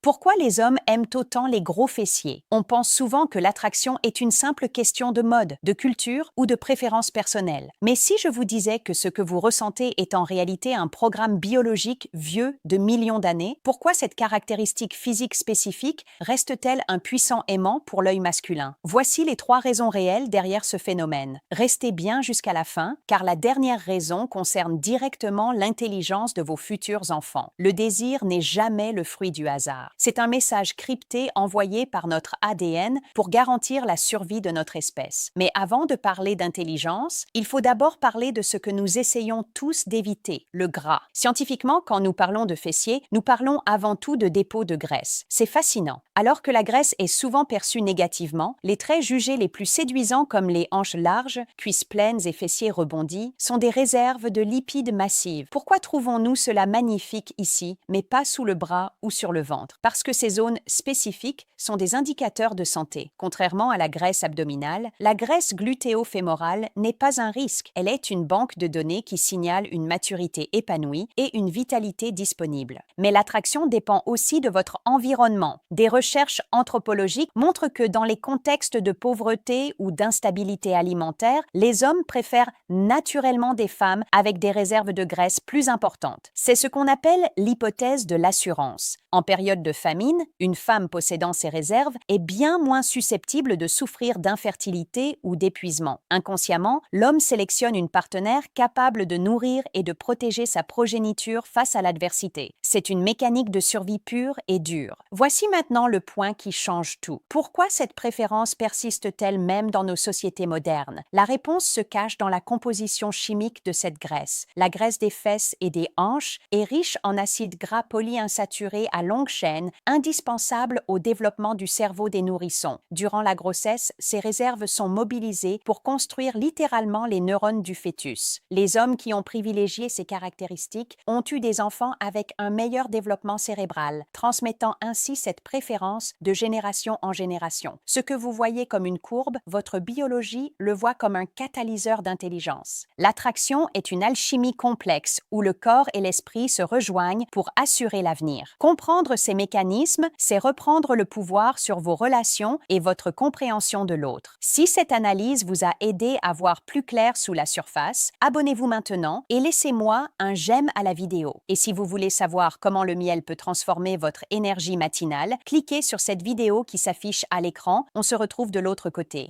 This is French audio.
Pourquoi les hommes aiment autant les gros fessiers? On pense souvent que l'attraction est une simple question de mode, de culture ou de préférence personnelle. Mais si je vous disais que ce que vous ressentez est en réalité un programme biologique vieux de millions d'années, pourquoi cette caractéristique physique spécifique reste-t-elle un puissant aimant pour l'œil masculin? Voici les 3 raisons réelles derrière ce phénomène. Restez bien jusqu'à la fin, car la dernière raison concerne directement l'intelligence de vos futurs enfants. Le désir n'est jamais le fruit du hasard. C'est un message crypté envoyé par notre ADN pour garantir la survie de notre espèce. Mais avant de parler d'intelligence, il faut d'abord parler de ce que nous essayons tous d'éviter, le gras. Scientifiquement, quand nous parlons de fessiers, nous parlons avant tout de dépôts de graisse. C'est fascinant. Alors que la graisse est souvent perçue négativement, les traits jugés les plus séduisants comme les hanches larges, cuisses pleines et fessiers rebondis sont des réserves de lipides massives. Pourquoi trouvons-nous cela magnifique ici, mais pas sous le bras ou sur le ventre? Parce que ces zones spécifiques sont des indicateurs de santé. Contrairement à la graisse abdominale, la graisse glutéo-fémorale n'est pas un risque. Elle est une banque de données qui signale une maturité épanouie et une vitalité disponible. Mais l'attraction dépend aussi de votre environnement. Des recherches anthropologiques montrent que dans les contextes de pauvreté ou d'instabilité alimentaire, les hommes préfèrent naturellement des femmes avec des réserves de graisse plus importantes. C'est ce qu'on appelle l'hypothèse de l'assurance. En période de famine, une femme possédant ces réserves est bien moins susceptible de souffrir d'infertilité ou d'épuisement. Inconsciemment, l'homme sélectionne une partenaire capable de nourrir et de protéger sa progéniture face à l'adversité. C'est une mécanique de survie pure et dure. Voici maintenant le point qui change tout. Pourquoi cette préférence persiste-t-elle même dans nos sociétés modernes? La réponse se cache dans la composition chimique de cette graisse. La graisse des fesses et des hanches est riche en acides gras polyinsaturés à longue chaîne, indispensable au développement du cerveau des nourrissons. Durant la grossesse, ces réserves sont mobilisées pour construire littéralement les neurones du fœtus. Les hommes qui ont privilégié ces caractéristiques ont eu des enfants avec un meilleur développement cérébral, transmettant ainsi cette préférence de génération en génération. Ce que vous voyez comme une courbe, votre biologie le voit comme un catalyseur d'intelligence. L'attraction est une alchimie complexe où le corps et l'esprit se rejoignent pour assurer l'avenir. Comprendre ces mécanismes, c'est reprendre le pouvoir sur vos relations et votre compréhension de l'autre. Si cette analyse vous a aidé à voir plus clair sous la surface, abonnez-vous maintenant et laissez-moi un j'aime à la vidéo. Et si vous voulez savoir comment le miel peut transformer votre énergie matinale, cliquez sur cette vidéo qui s'affiche à l'écran. On se retrouve de l'autre côté.